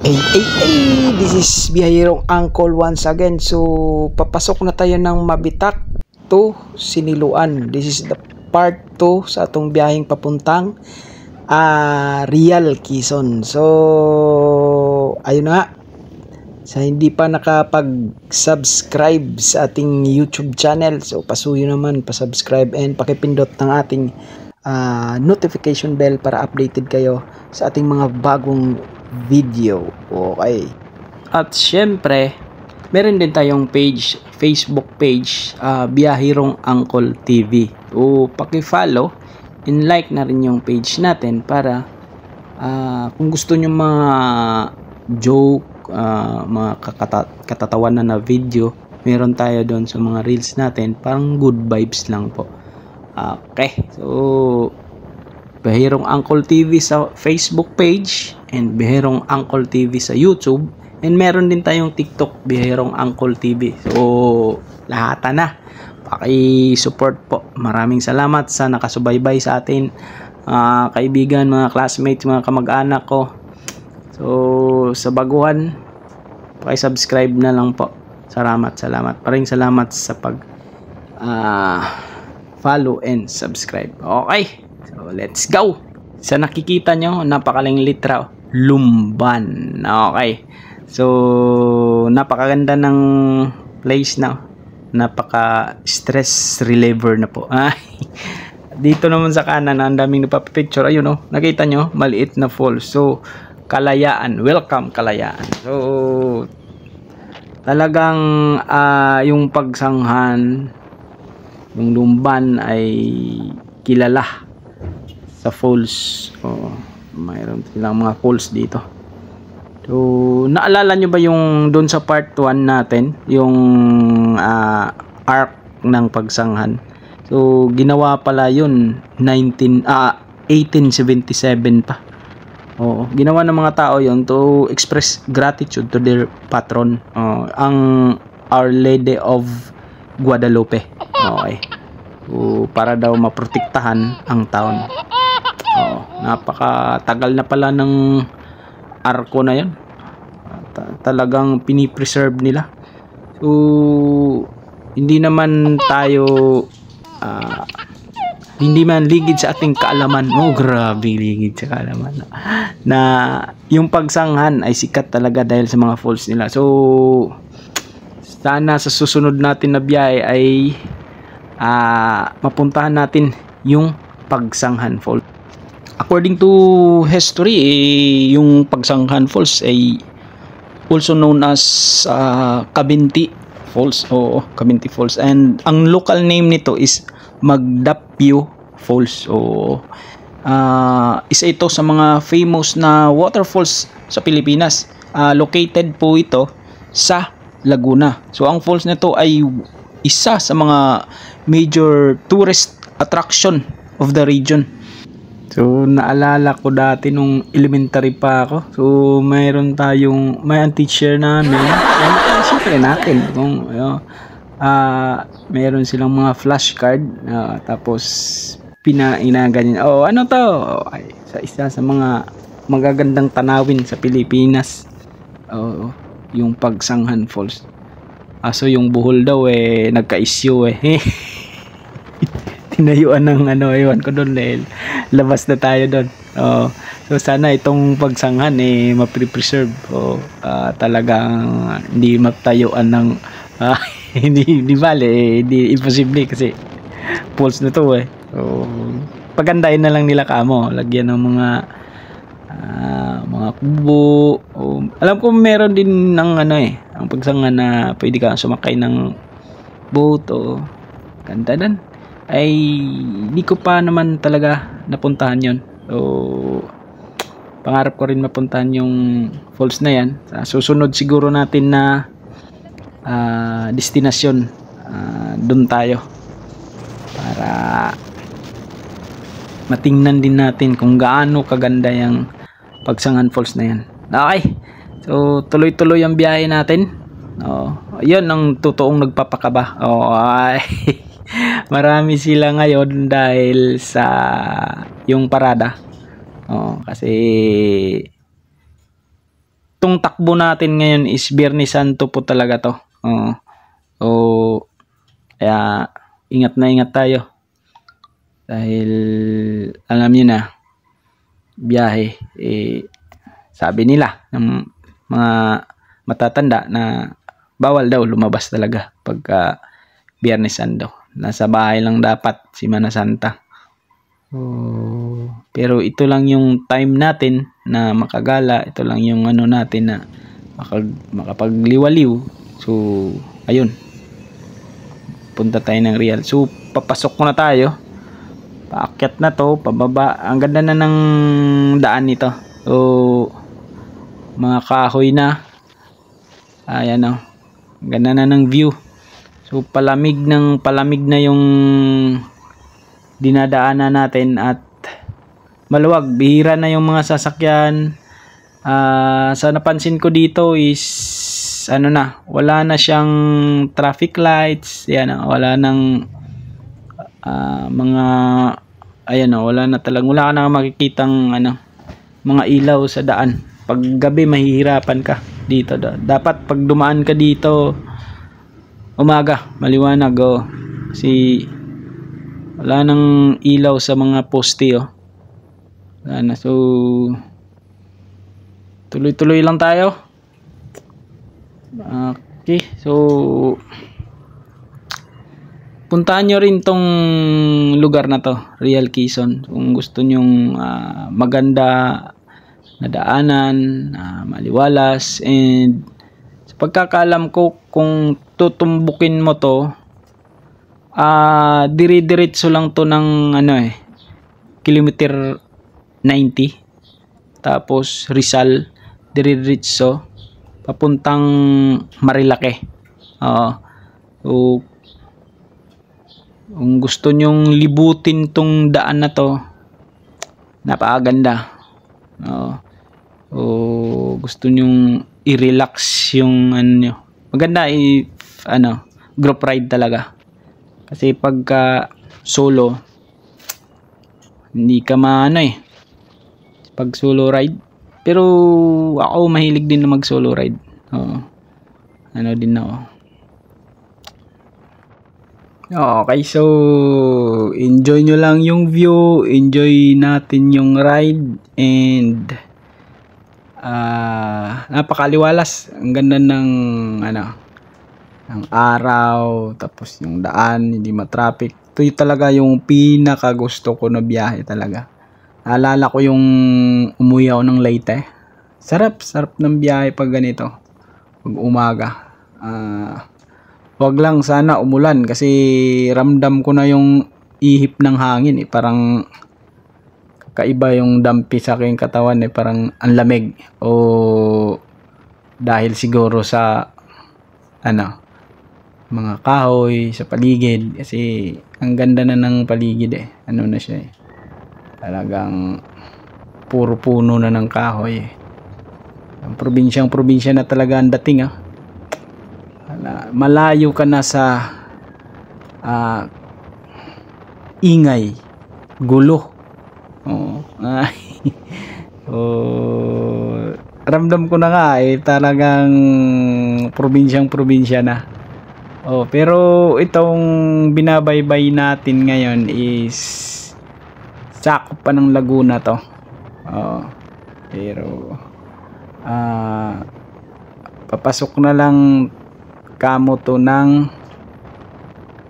This is Biyahirong Uncle once again. So, papasok na tayo ng Mabitak to Siniluan. This is the part 2 sa atong biyaheng papuntang Real, Quezon. So, ayun na. Sa hindi pa nakapag-subscribe sa ating YouTube channel, so pasuyo naman, pa-subscribe and pakipindot ng ating notification bell para updated kayo sa ating mga bagong video. Okay. At syempre, meron din tayong page, Facebook page, Biyahirong Uncle TV. So, paki-follow and like na rin yung page natin para kung gusto nyo mga joke, mga katatawanan na video, meron tayo doon sa mga reels natin, parang good vibes lang po. Okay, so Biyahirong Uncle TV sa Facebook page and Biyahirong Uncle TV sa YouTube, and meron din tayong TikTok, Biyahirong Uncle TV. So lahat na, paki-support po. Maraming salamat sa nakasubaybay sa atin, kaibigan, mga classmates, mga kamag-anak ko. So sa baguhan, paki-subscribe na lang po. Salamat. Maraming salamat sa pag follow and subscribe. Okay, so let's go. Sa nakikita nyo, napakaling litra, Lumban. Okay, so napakaganda ng place na, napaka stress reliever na po. Dito naman sa kanan, ang daming napapicture. Ayun, oh, nakita nyo, maliit na falls. So Kalayaan, welcome Kalayaan. So talagang yung pagsanghan, yung Lumban ay kilala sa falls. Mayroon silang mga falls dito. So naalala nyo ba yung doon sa part 1 natin, yung arc ng pagsanghan? So ginawa pala yun 1877 pa. Oo, ginawa ng mga tao yon to express gratitude to their patron, ang Our Lady of Guadalupe. Okay, so para daw maprotektahan ang taon. Napakatagal na pala ng arko na yon. Talagang pinipreserve nila. So hindi naman tayo hindi man ligid sa ating kaalaman. Grabe, ligid sa kaalaman na yung pagsanghan ay sikat talaga dahil sa mga falls nila. So sana sa susunod natin na biyahe ay mapuntahan natin yung Pagsanghan Falls. According to history, yung Pagsanghan Falls ay also known as Kabinti Falls, o Kabinti Falls, and ang local name nito is Magdapio Falls. Isa ito sa mga famous na waterfalls sa Pilipinas. Located po ito sa Laguna. So ang falls nito ay isa sa mga major tourist attraction of the region. So naalala ko dati nung elementary pa ako. So may teacher namin. Siyempre natin kung meron silang mga flashcard, tapos pinainaganyan, ano to, ay, isa sa mga magagandang tanawin sa Pilipinas, yung Pagsanghan Falls. So yung buhol daw nagka-issue tinayuan ng ewan ko doon, labas na tayo doon. So sana itong Pagsanghan ma-preserve, talagang hindi matayuan ng hindi bale, hindi imposible kasi falls na to. So pagandahin na lang nila kamo, lagyan ng mga kubo. Alam ko meron din ng ang Pagsanghan na pwede ka sumakay ng boat. Ganda din. Ay hindi ko pa naman talaga napuntahan yon. So pangarap ko rin mapuntahan yung falls na yan. Sa susunod siguro natin na destinasyon, doon tayo para matingnan din natin kung gaano kaganda yung Pagsanghan Falls na yan. Okay, so tuloy-tuloy ang biyahe natin. Yun ang totoong nagpapakaba. Marami sila ngayon dahil sa yung parada. Kasi tong takbo natin ngayon is Biyernes Santo po talaga to. So, kaya ingat na ingat tayo. Dahil alam niyo na, biyahe, sabi nila ng mga matatanda na bawal daw lumabas talaga pagka Biyernes Santo. Nasa bahay lang dapat si Mana Santa. Pero ito lang yung time natin na makagala. Ito lang yung ano natin na makapagliwaliw. So, ayun. Punta tayo ng Real. So, papasok na tayo. Paakyat na to, pababa. Ang ganda na ng daan nito. So, mga kahoy na. Ayan o. Ang ganda na ng view. So, palamig na yung dinadaanan natin at maluwag. Bihira na yung mga sasakyan. Sa napansin ko dito is ano na, wala na siyang traffic lights. Yan, wala nang mga ayan wala na talagang, wala ka na makikitang mga ilaw sa daan. Pag gabi mahihirapan ka dito. Dapat pag dumaan ka dito umaga, maliwanag kasi wala nang ilaw sa mga poste wala na. So tuloy-tuloy lang tayo. Okay, so puntahan nyo rin tong lugar na to, Real Quezon. Kung gusto nyong maganda na daanan, maliwalas, and sa pagkakaalam ko, kung tutumbukin mo to, dire-diretso lang to ng kilometer 90. Tapos Rizal, dire-diretso papuntang Marilake. So, kung gusto nyong libutin tong daan na to, napakaganda. O gusto nyong i-relax yung nyo, maganda group ride talaga. Kasi pagka solo, hindi ka pag solo ride. Pero ako mahilig din na mag solo ride. Din ako. Okay, so enjoy nyo lang yung view, enjoy natin yung ride, and napakaliwalas. Ang ganda ng ng araw, tapos yung daan hindi matraffic. Ito talaga yung pinaka gusto ko na biyahe talaga. Naalala ko yung umuwi ako ng Leyte. Sarap ng biyahe pag ganito, pag umaga. Wag lang sana umulan kasi ramdam ko na yung ihip ng hangin parang kakaiba yung dampi sa aking katawan parang ang lamig, o dahil siguro sa mga kahoy sa paligid, kasi ang ganda na ng paligid na siya talagang puro puno na ng kahoy ang probinsya na talaga ang dating malayo ka na sa ingay, gulo. Ramdam ko na nga talagang probinsya na. Pero itong binabaybay natin ngayon is sakop pa ng Laguna to. Pero papasok na lang kamo to ng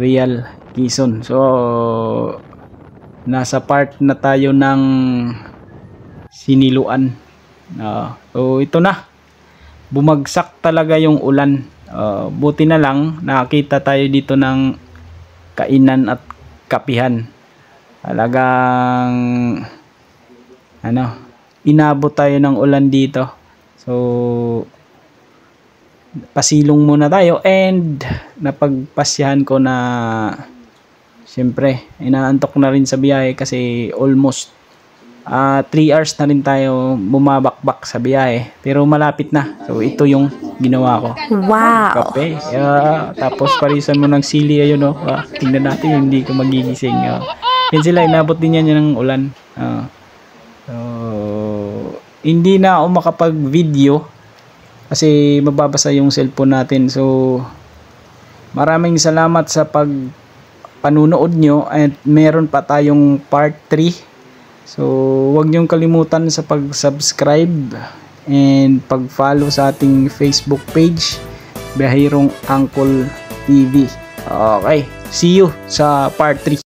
Real Quezon. So nasa part na tayo ng Siniluan. So ito na, bumagsak talaga yung ulan. Buti na lang nakita tayo dito ng kainan at kapihan. Talagang inabot tayo ng ulan dito. So pasilong muna tayo, and napagpasyahan ko na siyempre inaantok na rin sa biyahe kasi almost 3 hours na rin tayo bumabakbak sa biyahe, pero malapit na. So ito yung ginawa ko. Wow. Kape, tapos parisan mo ng sili, ayun tingnan natin hindi ka magigising. Yan sila, inabot din yan ng ulan. So hindi na ako makapag video kasi mababasa yung cellphone natin. So maraming salamat sa panunood nyo, at meron pa tayong part 3. So huwag nyong kalimutan sa pag-subscribe and pag-follow sa ating Facebook page, Biyahirong Uncle TV. Okay, see you sa part 3.